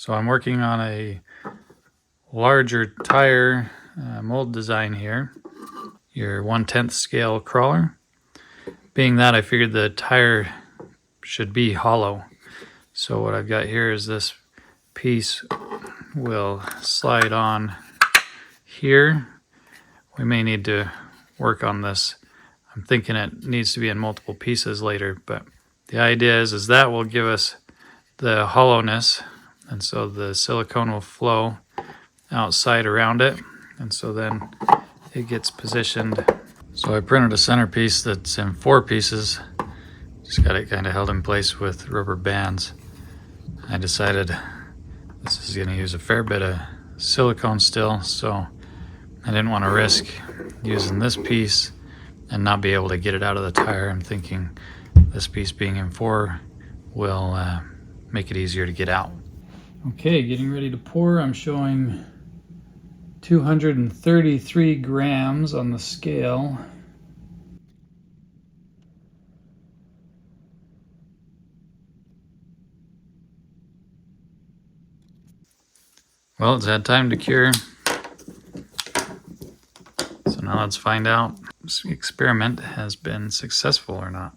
So I'm working on a larger tire mold design here. Your 1/10 scale crawler. Being that, I figured the tire should be hollow. So what I've got here is this piece will slide on here. We may need to work on this. I'm thinking it needs to be in multiple pieces later, but the idea is that will give us the hollowness, and so the silicone will flow outside around it, and so then it gets positioned. So I printed a centerpiece that's in 4 pieces. Just got it kind of held in place with rubber bands. I decided this is going to use a fair bit of silicone still, so I didn't want to risk using this piece and not be able to get it out of the tire. I'm thinking this piece being in 4 will make it easier to get out. Okay, getting ready to pour. I'm showing 233 grams on the scale. Well, it's had time to cure. So now let's find out if this experiment has been successful or not.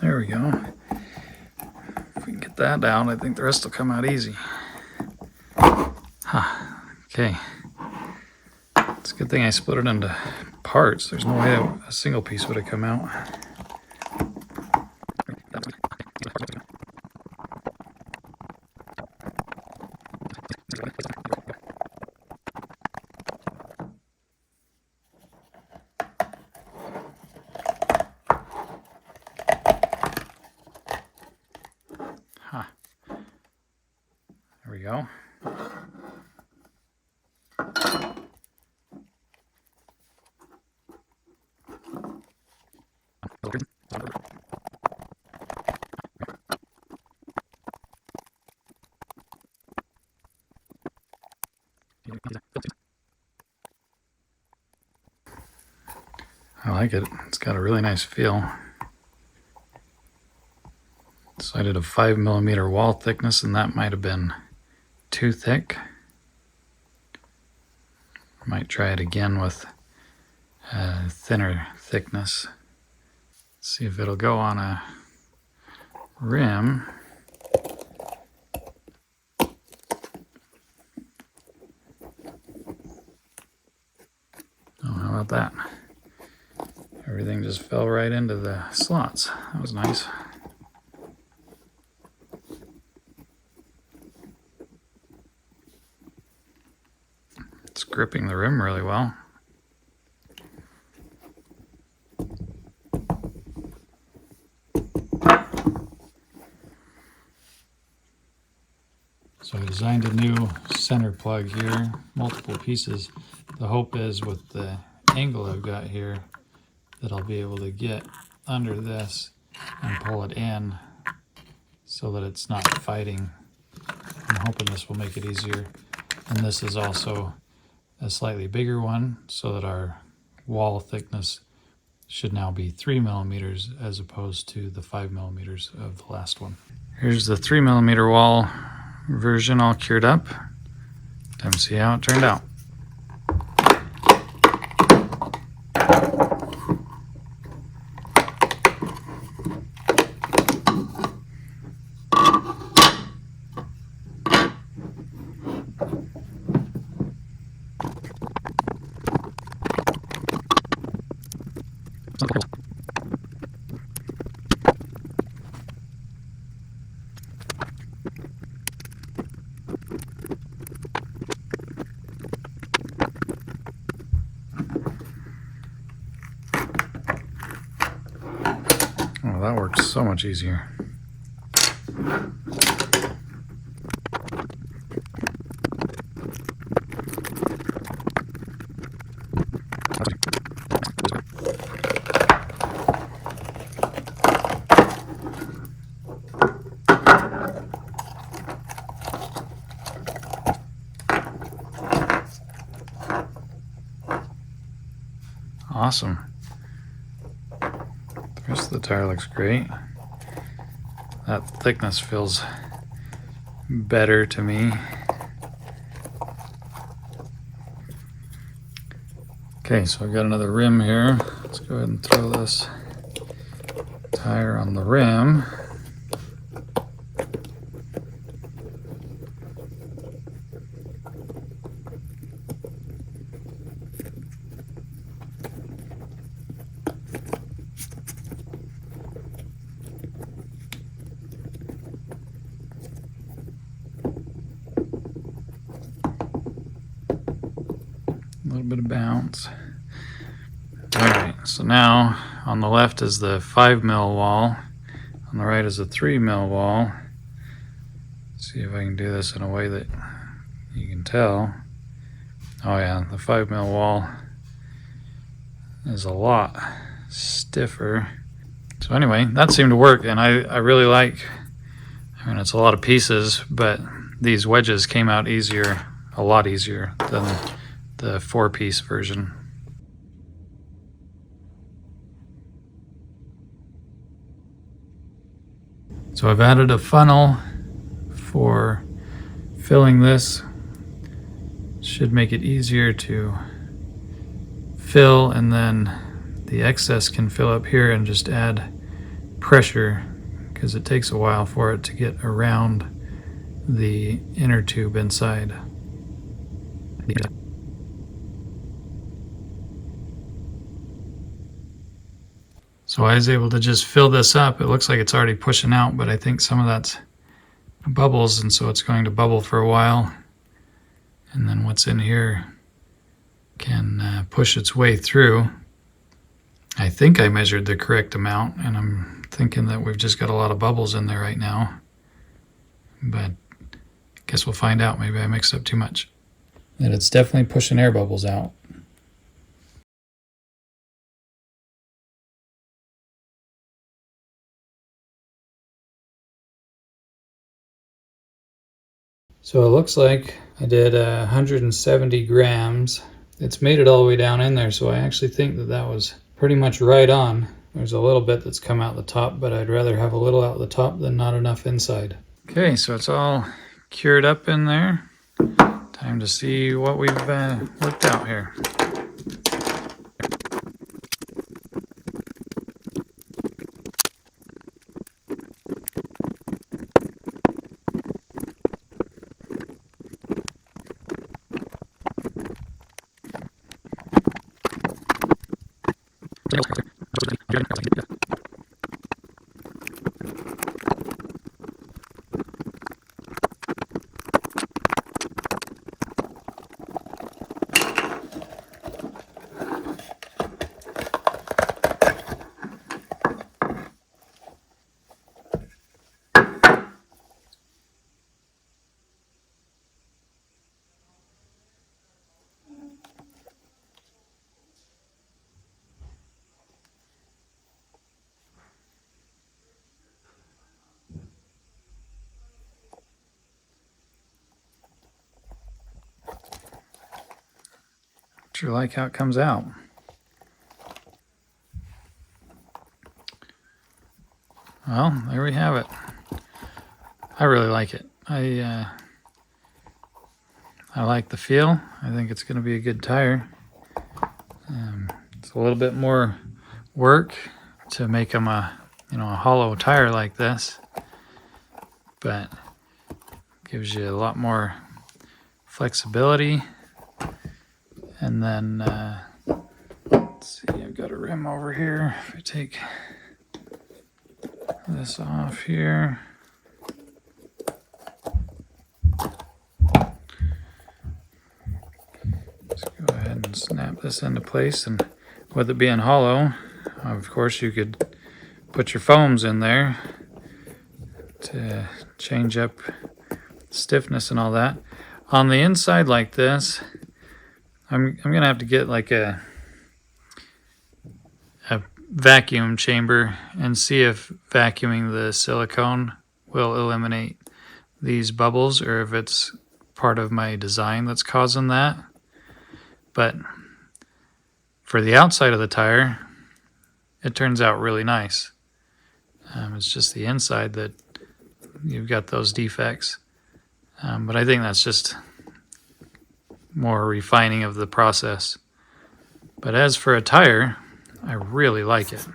There we go. If we can get that down, I think the rest will come out easy. Okay. It's a good thing I split it into parts. There's no way a single piece would have come out. There we go. I like it. It's got a really nice feel. So I did a 5mm wall thickness, and that might have been too thick. I might try it again with a thinner thickness. See if it'll go on a rim. Oh, how about that? Everything just fell right into the slots. That was nice. It's gripping the rim really well. So I designed a new center plug here, multiple pieces. The hope is with the angle I've got here that I'll be able to get under this and pull it in so that it's not fighting. I'm hoping this will make it easier. And this is also a slightly bigger one so that our wall thickness should now be 3mm as opposed to the 5mm of the last one. Here's the 3mm wall version all cured up. Time to see how it turned out. that works so much easier. Awesome. The rest of the tire looks great. That thickness feels better to me. Okay, so I've got another rim here. Let's go ahead and throw this tire on the rim. A little bit of bounce. All right, so now on the left is the 5mm wall. On the right is a 3mm wall. Let's see if I can do this in a way that you can tell. Oh yeah, the 5mm wall is a lot stiffer. So anyway, that seemed to work, and I really like, I mean, it's a lot of pieces, but these wedges came out easier, a lot easier than the 4-piece version. So I've added a funnel for filling this. Should make it easier to fill, and then the excess can fill up here and just add pressure, because it takes a while for it to get around the inner tube inside. So I was able to just fill this up. It looks like it's already pushing out, but I think some of that's bubbles, and so it's going to bubble for a while. And then what's in here can push its way through. I think I measured the correct amount, and I'm thinking that we've just got a lot of bubbles in there right now. But I guess we'll find out. Maybe I mixed up too much. And it's definitely pushing air bubbles out. So it looks like I did 170 grams. It's made it all the way down in there, so I actually think that that was pretty much right on. There's a little bit that's come out the top, but I'd rather have a little out the top than not enough inside. Okay, so it's all cured up in there. Time to see what we've worked out here. Sure like how it comes out. Well, there we have it. I really like it. I like the feel. I think it's going to be a good tire. It's a little bit more work to make them a hollow tire like this, but gives you a lot more flexibility. And then let's see, I've got a rim over here. If I take this off here, let's go ahead and snap this into place. And with it being hollow, of course you could put your foams in there to change up stiffness and all that. On the inside like this, I'm gonna have to get like a vacuum chamber and see if vacuuming the silicone will eliminate these bubbles or if it's part of my design that's causing that. But for the outside of the tire, it turns out really nice. It's just the inside that you've got those defects. But I think that's just more refining of the process. But as for a tire, I really like it.